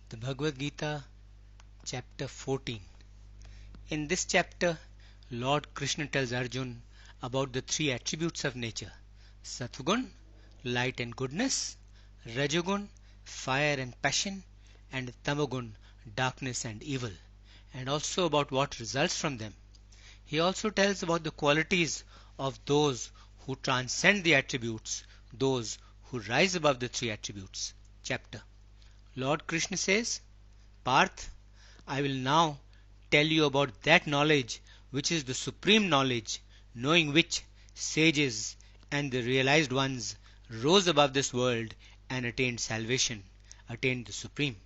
The Bhagavad Gita, Chapter 14. In this chapter, Lord Krishna tells Arjuna about the three attributes of nature: Sattvagun, light and goodness; Rajagun, fire and passion; and Tamagun, darkness and evil, and also about what results from them. He also tells about the qualities of those who transcend the attributes, those who rise above the three attributes. Chapter. Lord Krishna says, Parth, I will now tell you about that knowledge which is the supreme knowledge, knowing which sages and the realized ones rose above this world and attained salvation, attained the supreme.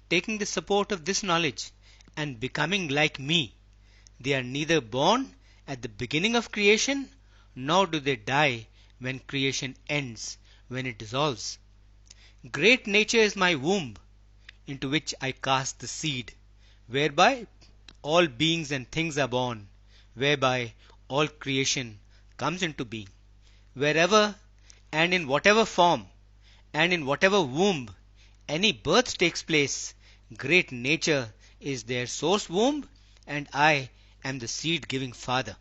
Taking the support of this knowledge and becoming like me, they are neither born at the beginning of creation, nor do they die when creation ends, when it dissolves. Great nature is my womb, into which I cast the seed, whereby all beings and things are born, whereby all creation comes into being. Wherever and in whatever form and in whatever womb any birth takes place, great nature is their source womb, and I am the seed-giving father.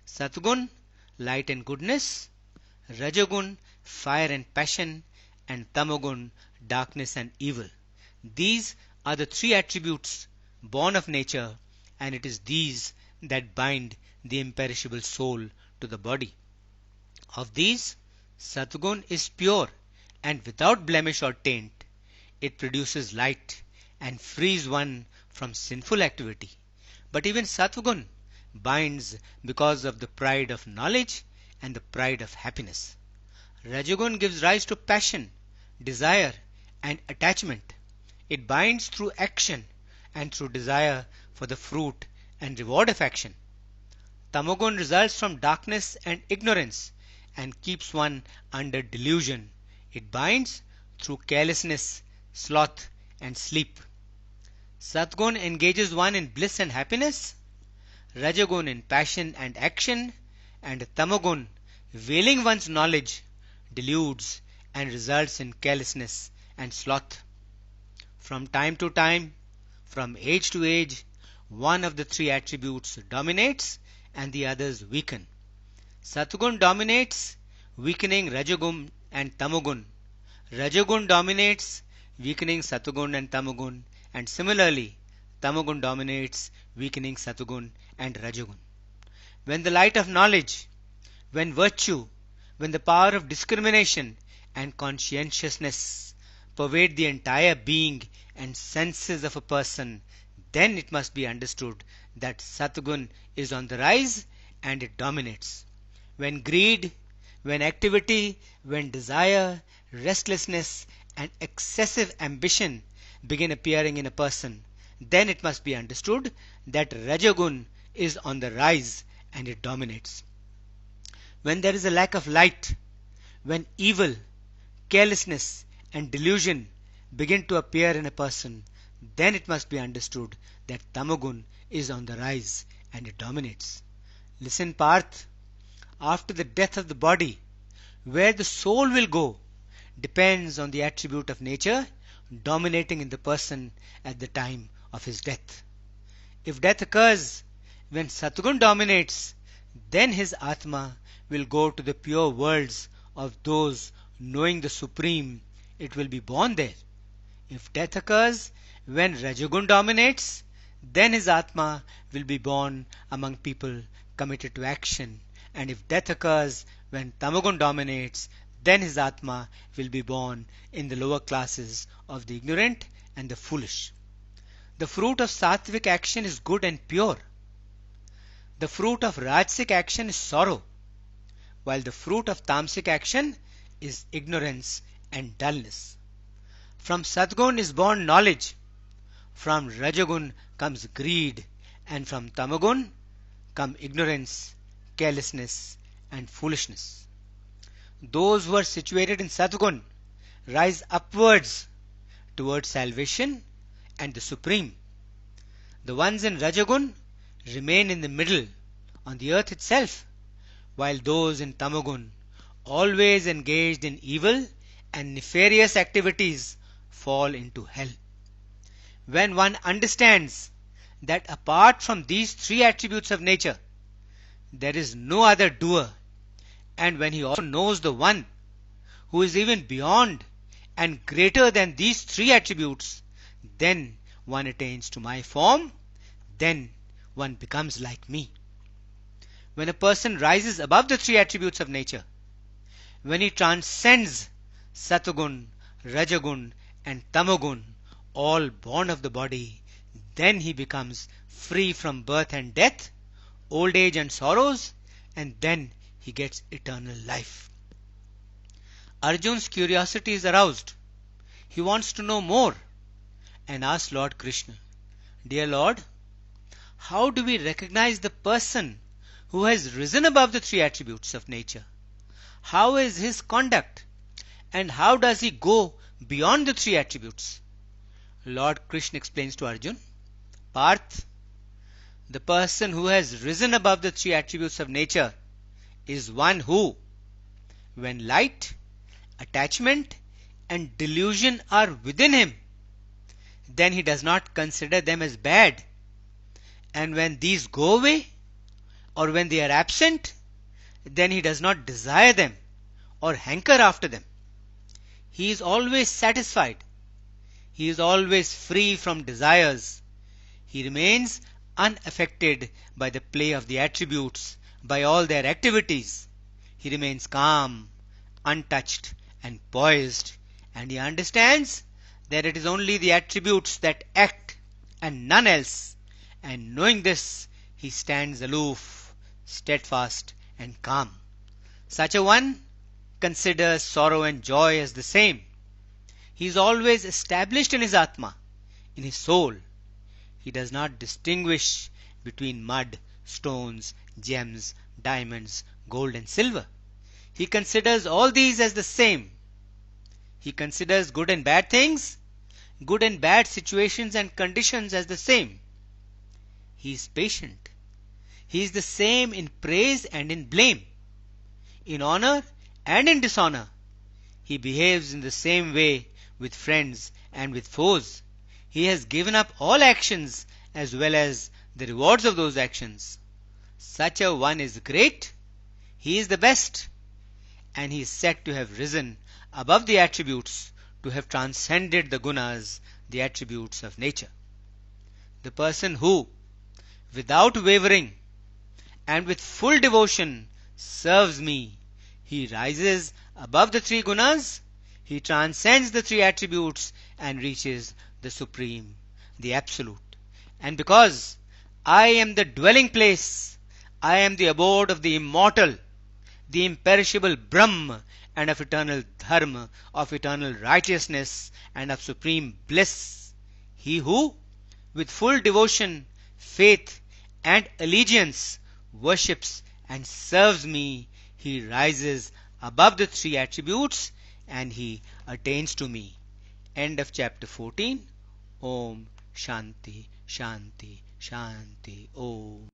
Satgun, light and goodness; Rajagun, fire and passion; and Tamagun, darkness and evil. These are the three attributes born of nature, and it is these that bind the imperishable soul to the body. Of these, Satgun is pure and without blemish or taint. It produces light and frees one from sinful activity. But even Satgun binds because of the pride of knowledge and the pride of happiness. Rajagun gives rise to passion, desire, and attachment. It binds through action and through desire for the fruit and reward of action. Tamagun results from darkness and ignorance and keeps one under delusion. It binds through carelessness, sloth, and sleep. Satgun engages one in bliss and happiness, Rajagun in passion and action, and Tamagun, veiling one's knowledge, deludes and results in carelessness and sloth. From time to time, from age to age, one of the three attributes dominates and the others weaken. Satgun dominates, weakening Rajagun and Tamagun. Rajagun dominates, weakening Satgun and Tamagun, and similarly, Tamagun dominates, weakening Satgun and Rajagun. When the light of knowledge, when virtue, when the power of discrimination and conscientiousness pervade the entire being and senses of a person, then it must be understood that Satgun is on the rise and it dominates. When greed, when activity, when desire, restlessness, and excessive ambition begin appearing in a person, then it must be understood that Rajagun is on the rise and it dominates. When there is a lack of light, when evil, carelessness, and delusion begin to appear in a person, then it must be understood that Tamagun is on the rise and it dominates. Listen, Parth, after the death of the body, where the soul will go depends on the attribute of nature dominating in the person at the time of his death. If death occurs when Satgun dominates, then his Atma will go to the pure worlds of those knowing the Supreme. It will be born there. If death occurs when Rajagun dominates, then his Atma will be born among people committed to action. And if death occurs when Tamagun dominates, then his Atma will be born in the lower classes of the ignorant and the foolish. The fruit of sattvic action is good and pure. The fruit of rajasic action is sorrow, while the fruit of tamasic action is ignorance and dullness. From Satgun is born knowledge, from Rajagun comes greed, and from Tamagun come ignorance, carelessness, and foolishness. Those who are situated in Satgun rise upwards towards salvation and the Supreme. The ones in Rajagun remain in the middle, on the earth itself, while those in Tamagun, always engaged in evil and nefarious activities, fall into hell. When one understands that apart from these three attributes of nature, there is no other doer, and when he also knows the one who is even beyond and greater than these three attributes, then one attains to my form, then one becomes like me. When a person rises above the three attributes of nature, when he transcends Satagun, Rajagun and Tamagun, all born of the body, then he becomes free from birth and death, old age and sorrows, and then he gets eternal life. Arjun's curiosity is aroused. He wants to know more and asks Lord Krishna, "Dear Lord, how do we recognize the person who has risen above the three attributes of nature? How is his conduct? And how does he go beyond the three attributes?" Lord Krishna explains to Arjun, "Parth, the person who has risen above the three attributes of nature is one who, when light, attachment and delusion are within him, then he does not consider them as bad, and when these go away or when they are absent, then he does not desire them or hanker after them. He is always satisfied. He is always free from desires. He remains unaffected by the play of the attributes, by all their activities. He remains calm, untouched and poised, and he understands that it is only the attributes that act and none else, and knowing this, he stands aloof, steadfast and calm. Such a one considers sorrow and joy as the same. He is always established in his Atma, in his soul. He does not distinguish between mud, stones, gems, diamonds, gold and silver. He considers all these as the same. He considers good and bad things, good and bad situations and conditions as the same. He is patient. He is the same in praise and in blame, in honor and in dishonor. He behaves in the same way with friends and with foes. He has given up all actions as well as the rewards of those actions. Such a one is great. He is the best. And he is said to have risen above the attributes, to have transcended the gunas, the attributes of nature. The person who, without wavering and with full devotion, serves me, he rises above the three gunas, he transcends the three attributes and reaches the supreme, the absolute. And because I am the dwelling place, I am the abode of the immortal, the imperishable Brahm, and of eternal dharma, of eternal righteousness, and of supreme bliss, he who, with full devotion, faith, and allegiance, worships and serves me, he rises above the three attributes and he attains to me. End of chapter 14. Om Shanti Shanti Shanti Om.